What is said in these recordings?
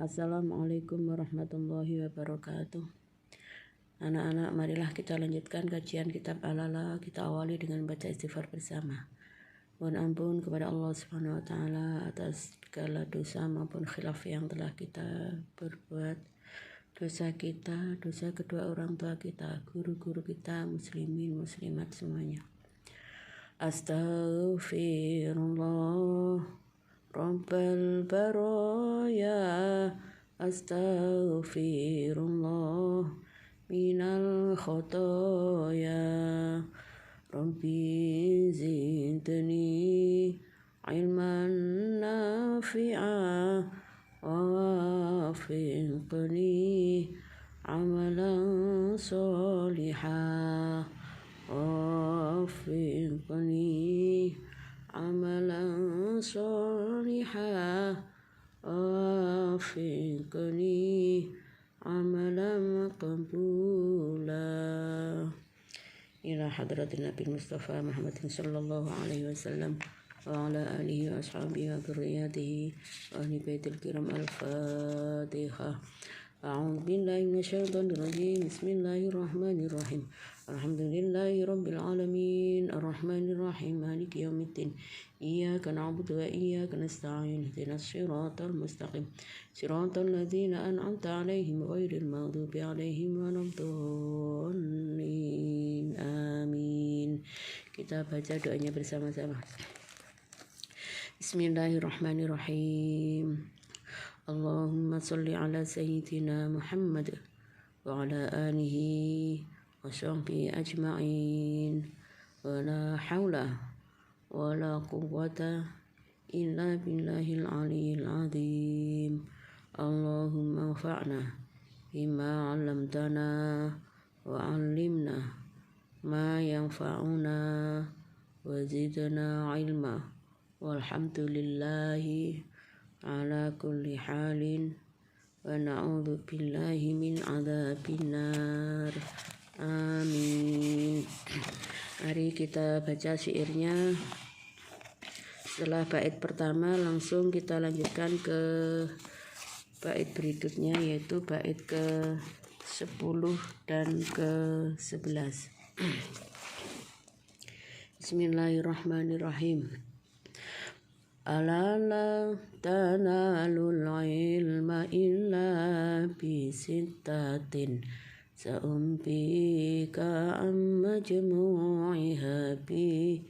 Assalamualaikum warahmatullahi wabarakatuh. Anak-anak, marilah kita lanjutkan kajian kitab Al-Lala. Kita awali dengan baca istighfar bersama. Mohon ampun kepada Allah Subhanahu wa taala atas segala dosa maupun khilaf yang telah kita berbuat. Dosa kita, dosa kedua orang tua kita, guru-guru kita, muslimin, muslimat semuanya. Astaghfirullah Rabbal baraya, astaghfirullah minal khotoya, Rabbi zidni ilman nafi'a, wafiqni amalan solihah, wafiqni amalan solihah, wafiqni amalan maqbula. Ila hadratin Nabi Mustafa Muhammadin sallallahu alaihi wasallam wa ala alihi wa ashabihi wa dzurriyyatihi wa ahli baitil kiram. Al-Fatihah. A'udzu billahi minasyaitonir rajim. Bismillahirrahmanirrahim. Alhamdulillahi rabbil alamin, arrahmanir rahim, maliki yaumiddin. Iyyaka na'budu wa iyyaka nasta'in. Ihdinas siratal mustaqim. Siratal ladzina an'amta 'alaihim ghairil maghdubi 'alaihim waladdallin. Amin. Kita baca doanya bersama-sama. Bismillahirrahmanirrahim. Allahumma sholli ala sayyidina Muhammad wa ala alihi wa sahbihi ajma'in. Wa la hawla wa la quwwata illa billahil aliyyil azim. Allahumma anfa'na bima 'allamtana wa 'allimna ma yanfa'una wa zidna 'ilma. Walhamdulillahi ala kulli halin wa na'udzu billahi min adzabin nar. Amin. Mari kita baca syairnya. Setelah bait pertama langsung kita lanjutkan ke bait berikutnya, yaitu bait ke 10 dan ke 11. Bismillahirrahmanirrahim. Ala la tanalul ilma illa bisittatin, sa'umbika amma majmu'iha bi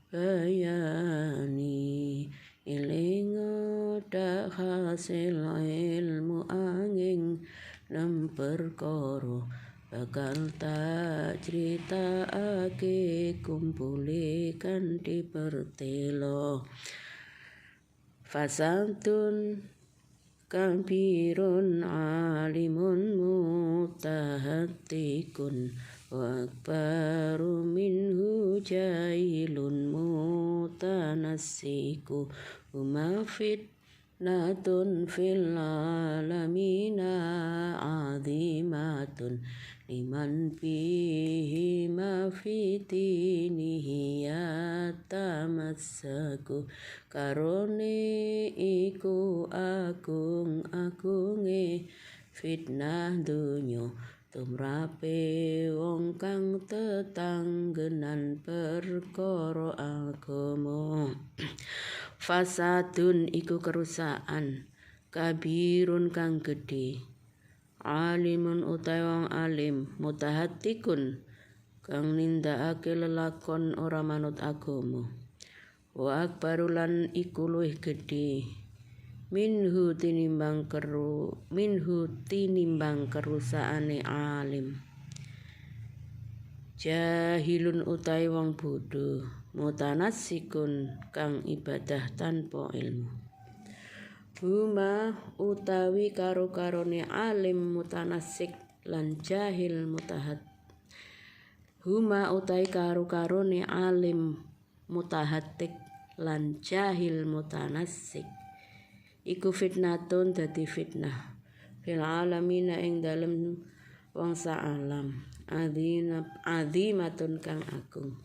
bayani. Ilingo dak hasil ilmu angin nem perkara bakal tak cerita ake kumpulikan di pertelo. Fasantun kabirun alimun mutahattikun wa akbaru minhu jahilun mutanassiku. Huma fitnatun fil alamina azimatun liman fihi ma fitinihi yatamassaku. Karone iku agung-agunge fitnah dunyo tumrape wong kang tetanggenan perkara agama. Fasadun iku kerusakan kabirun kang gedhe, alimun utawi wong alim, mutahattikun kang nindakake lelakon ora manut agama. Wa akbarulan iku luwih gedhe minhu tinimbang kerusakane alim. Jahilun utawi wong bodho, mutanassikun kang ibadah tanpa ilmu. Huma utawi karo-karone alim mutanassik lan jahil Huma utawi karo-karone alim mutahattik lan jahil mutanassik iku fitnatun dadi fitnah fil alamina ing dalem wong saalam. Azimatun kang agung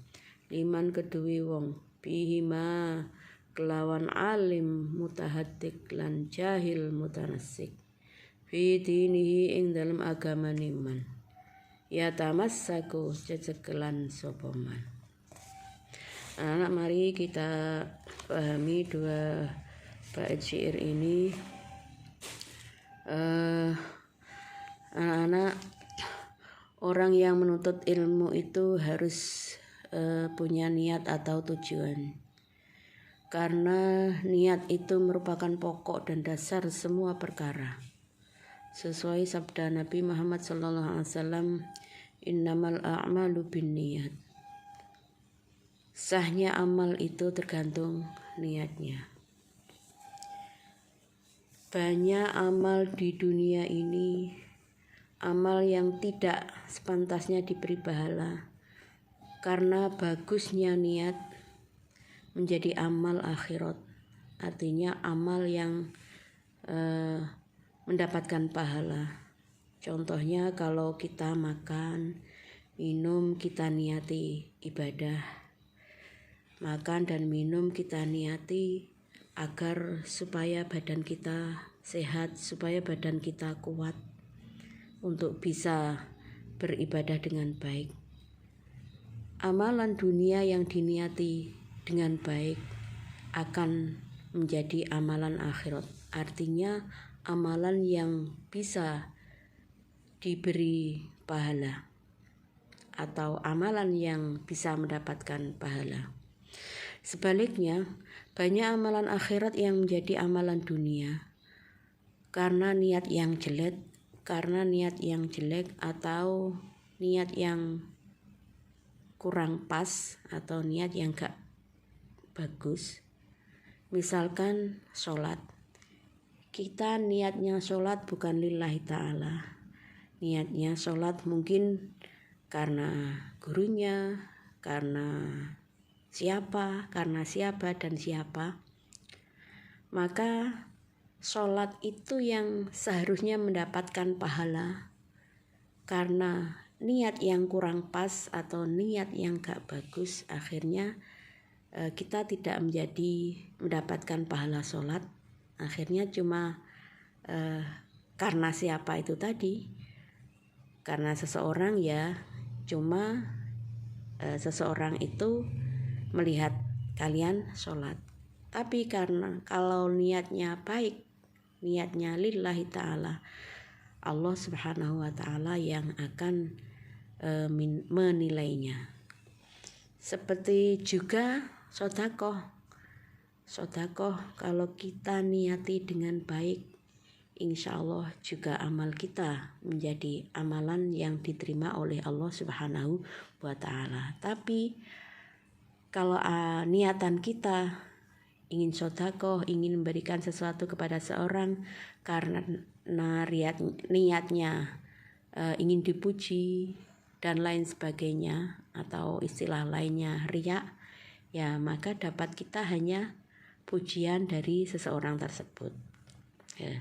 liman kedue wong bihima kelawan alim mutahattik lan jahil mutanassik. fi dinihi ing dalam agama niman ya tamassaku cecekelan sapa man. Anak mari kita pahami dua bait syair ini. Anak-anak, orang yang menuntut ilmu itu harus punya niat atau tujuan, karena niat itu merupakan pokok dan dasar semua perkara. Sesuai sabda Nabi Muhammad SAW, innamal a'malu binniyat. Sahnya amal itu tergantung niatnya. Banyak amal di dunia ini, amal yang tidak sepantasnya diberi pahala, karena bagusnya niat menjadi amal akhirat, artinya amal yang mendapatkan pahala. Contohnya kalau kita makan, minum, kita niati ibadah. Makan dan minum kita niati agar supaya badan kita sehat, supaya badan kita kuat untuk bisa beribadah dengan baik. Amalan dunia yang diniati dengan baik akan menjadi amalan akhirat, artinya amalan yang bisa diberi pahala atau amalan yang bisa mendapatkan pahala. Sebaliknya, banyak amalan akhirat yang menjadi amalan dunia karena niat yang jelek, atau niat yang kurang pas atau niat yang gak bagus. Misalkan sholat, kita niatnya sholat bukan lillahi ta'ala, niatnya sholat mungkin karena gurunya, karena siapa, dan siapa. Maka sholat itu yang seharusnya mendapatkan pahala, karena niat yang kurang pas atau niat yang gak bagus, akhirnya kita tidak mendapatkan pahala sholat. Akhirnya cuma karena siapa itu tadi, karena seseorang, ya cuma seseorang itu melihat kalian sholat. Tapi karena kalau niatnya baik, niatnya lillahi ta'ala, Allah subhanahu wa ta'ala yang akan menilainya. Seperti juga sedekah kalau kita niati dengan baik, insya Allah juga amal kita menjadi amalan yang diterima oleh Allah subhanahu wa ta'ala. Tapi kalau niatan kita ingin sedekah, ingin memberikan sesuatu kepada seorang karena niatnya ingin dipuji dan lain sebagainya, atau istilah lainnya riya, ya maka dapat kita hanya pujian dari seseorang tersebut, ya.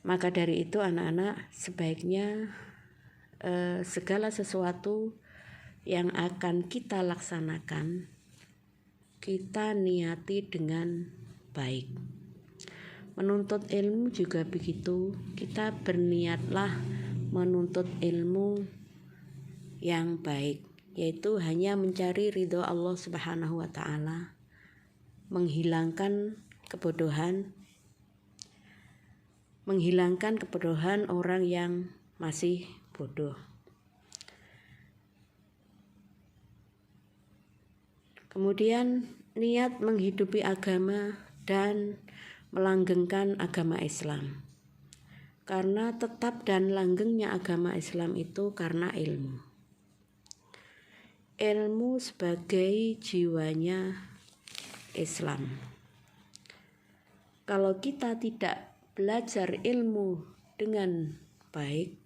Maka dari itu anak-anak, sebaiknya segala sesuatu yang akan kita laksanakan, kita niati dengan baik. Menuntut ilmu juga begitu, kita berniatlah menuntut ilmu yang baik, yaitu hanya mencari ridho Allah subhanahu wa ta'ala, menghilangkan kebodohan orang yang masih bodoh. Kemudian niat menghidupi agama dan melanggengkan agama Islam, karena tetap dan langgengnya agama Islam itu karena ilmu sebagai jiwanya Islam. Kalau kita tidak belajar ilmu dengan baik,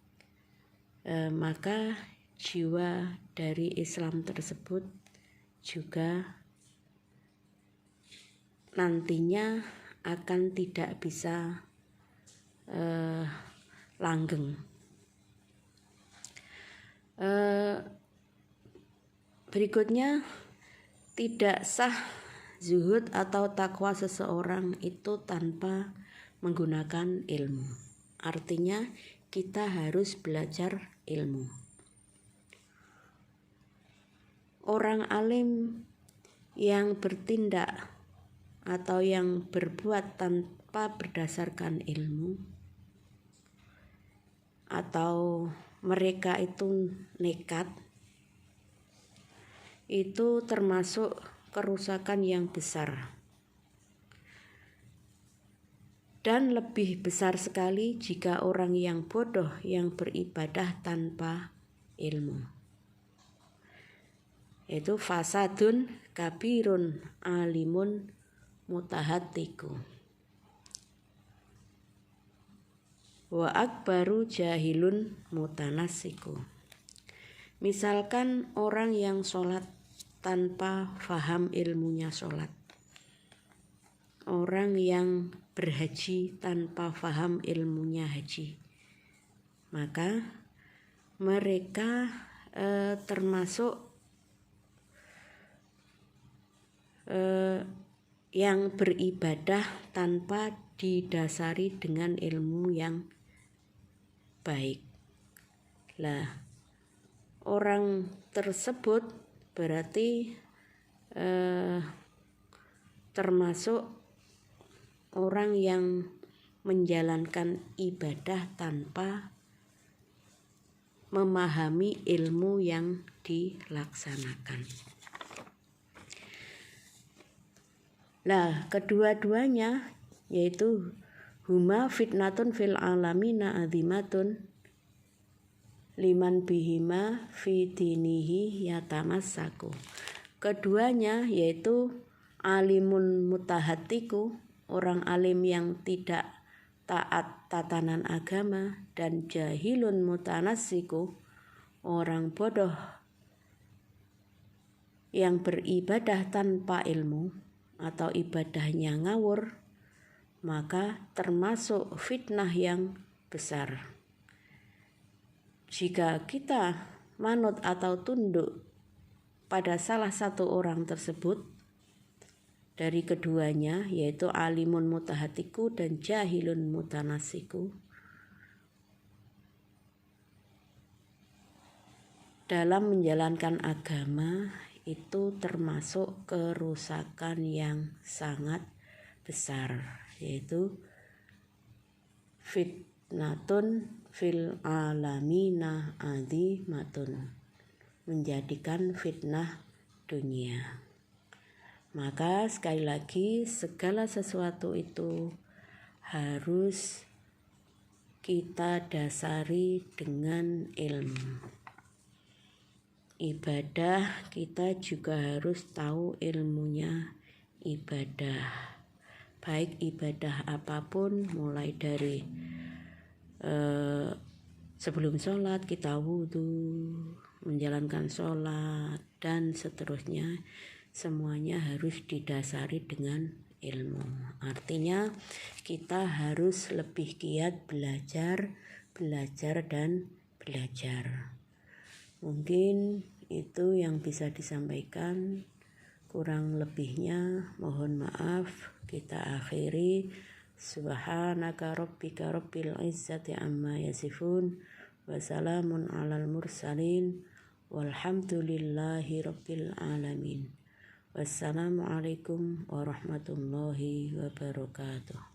maka jiwa dari Islam tersebut juga nantinya akan tidak bisa langgeng. Berikutnya, tidak sah zuhud atau takwa seseorang itu tanpa menggunakan ilmu. Artinya kita harus belajar ilmu. Orang alim yang bertindak atau yang berbuat tanpa berdasarkan ilmu, atau mereka itu nekat, itu termasuk kerusakan yang besar. Dan lebih besar sekali jika orang yang bodoh yang beribadah tanpa ilmu. Itu fasadun kabirun alimun mutahatiku. Wa akbaru jahilun mutanasiku. Misalkan orang yang sholat tanpa faham ilmunya sholat. Orang yang berhaji tanpa faham ilmunya haji. Maka mereka termasuk yang beribadah tanpa didasari dengan ilmu yang baik. Lah, orang tersebut berarti termasuk orang yang menjalankan ibadah tanpa memahami ilmu yang dilaksanakan. Nah, kedua-duanya yaitu huma fitnatun fil alamina azimatun liman bihima fi dinihi yatamassaku. Keduanya yaitu alimun mutahatiku, orang alim yang tidak taat tatanan agama, dan jahilun mutanasiku, orang bodoh yang beribadah tanpa ilmu atau ibadahnya ngawur, maka termasuk fitnah yang besar. Jika kita manut atau tunduk pada salah satu orang tersebut dari keduanya, yaitu alimun mutahatiku dan jahilun mutanasiku, dalam menjalankan agama itu termasuk kerusakan yang sangat besar, yaitu fitnatun fil alamina azimatun, menjadikan fitnah dunia. Maka sekali lagi segala sesuatu itu harus kita dasari dengan ilmu. Ibadah kita juga harus tahu ilmunya ibadah. Baik ibadah apapun, mulai dari sebelum sholat kita wudhu, menjalankan sholat, dan seterusnya, semuanya harus didasari dengan ilmu. Artinya kita harus lebih giat belajar, dan belajar. Mungkin itu yang bisa disampaikan. Kurang lebihnya mohon maaf. Kita akhiri. Subhanaka rabbika rabbil izzati amma yasifun. Wassalamun alal mursalin. Walhamdulillahi rabbil alamin. Wassalamualaikum warahmatullahi wabarakatuh.